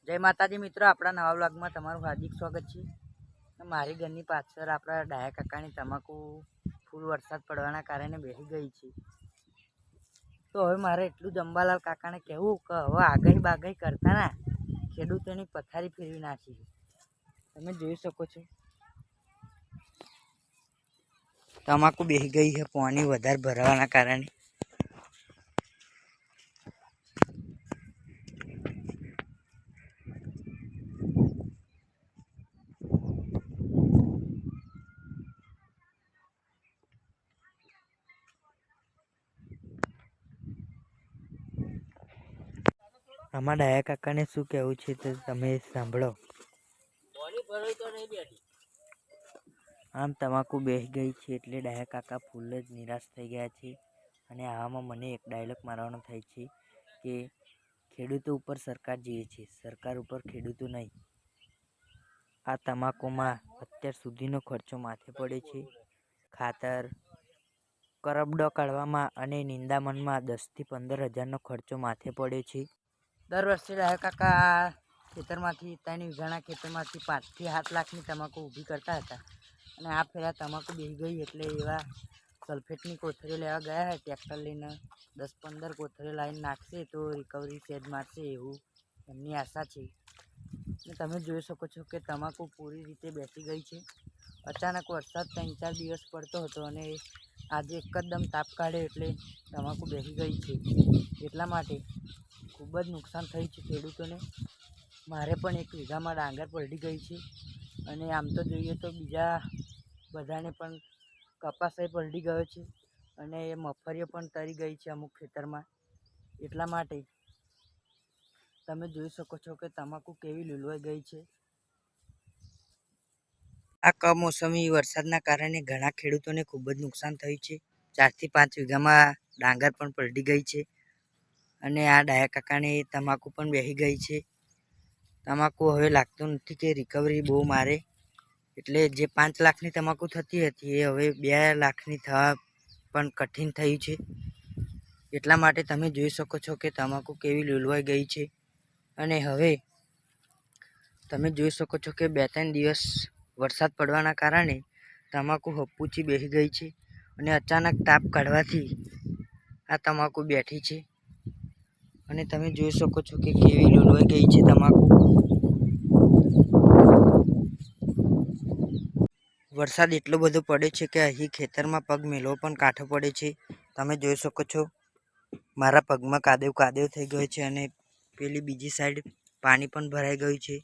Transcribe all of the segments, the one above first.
જય માતાજી મિત્રો, આપણા નવા વ્લોગમાં તમારું હાર્દિક સ્વાગત છે। મારી ઘરની પાછળ આપણા ડાયા કાકાની તમાકુ ફૂલ વરસાદ પડવાના કારણે બેસી ગઈ છે। તો હવે મારે એટલું જ અંબાલાલ કાકાને કહેવું કે હવે આગાહી બાગાહી કરતા ના ખેડૂતોની પથારી ફેરવી નાખી છે। તમે જોઈ શકો છો તમાકુ બેસી ગઈ છે પાણી વધારે ભરાવાના કારણે। આમાં ડાયા કાકાને શું કહેવું છે તો તમે સાંભળો। આમ તમાકુ બેસી ગઈ છે એટલે ડાયા કાકા ફૂલ જ નિરાશ થઈ ગયા છે। અને આવામાં મને એક ડાયલોગ મારવાનો થાય છે કે ખેડૂતો ઉપર સરકાર જીવે છે, સરકાર ઉપર ખેડૂતો નહીં। આ તમાકુમાં અત્યાર સુધીનો ખર્ચો માથે પડે છે, ખાતર કરબડો કાઢવામાં અને નિંદામણમાં 10 થી 15 હજારનો ખર્ચો માથે પડે છે। દર વર્ષે ડાયા કાકા ખેતરમાંથી 3 વીઘાના ખેતરમાંથી 5 થી 7 લાખની તમાકુ ઊભી કરતા હતા। અને આ ફેરા તમાકુ બેસી ગઈ એટલે એવા સલ્ફેટની કોથળીઓ લેવા ગયા છે। ટ્રેક્ટર લઈને 10-15 કોથળીઓ લાવીને નાખશે તો રિકવરી સેજ મારશે એવું એમની આશા છે। અને તમે જોઈ શકો છો કે તમાકુ પૂરી રીતે બેસી ગઈ છે। અચાનક વરસાદ 3-4 દિવસ પડતો હતો અને આજે એકદમ તાપ કાઢ્યો એટલે તમાકુ બેસી ગઈ છે। એટલા માટે ખૂબ જ નુકસાન થયું છે ખેડૂતોને। મારે પણ 1 વીઘામાં ડાંગર પલટી ગઈ છે અને આમ તો જોઈએ તો બીજા બધાને પણ કપાસ પલટી ગયો છે અને મગફળીઓ પણ તરી ગઈ છે અમુક ખેતરમાં। એટલા માટે તમે જોઈ શકો છો કે તમાકુ કેવી લૂલવાઈ ગઈ છે। આ કમોસમી વરસાદના કારણે ઘણા ખેડૂતોને ખૂબ જ નુકસાન થયું છે। 4 થી 5 વીઘામાં ડાંગર પણ પલટી ગઈ છે અને આ ડાયા કાકાને તમાકુ પણ બેસી ગઈ છે। તમાકુ હવે લાગતું નથી કે રિકવરી બહુ મારે, એટલે જે 5 લાખની તમાકુ થતી હતી એ હવે 2 લાખની થવા પણ કઠિન થયું છે। એટલા માટે તમે જોઈ શકો છો કે તમાકુ કેવી લૂલવાઈ ગઈ છે। અને હવે તમે જોઈ શકો છો કે 2-3 દિવસ વરસાદ પડવાના કારણે તમાકુ હપુચી બેસી ગઈ છે અને અચાનક તાપ કાઢવાથી આ તમાકુ બેઠી છે। અને તમે જોઈ શકો છો કે કેવી લૂલવાઈ ગઈ છે તમાકુ। વરસાદ એટલો બધો પડે છે કે અહીં ખેતરમાં પગ મેલવો પણ કાઠો પડે છે। તમે જોઈ શકો છો મારા પગમાં કાદવ કાદવ થઈ ગયો છે અને પેલી બીજી સાઈડ પાણી પણ ભરાઈ ગયું છે।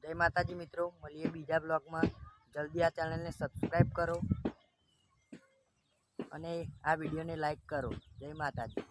જય માતાજી મિત્રો, મળીએ બીજા બ્લોગમાં। જલ્દી આ ચેનલને સબસ્ક્રાઈબ કરો અને આ વિડીયોને લાઈક કરો। જય માતાજી।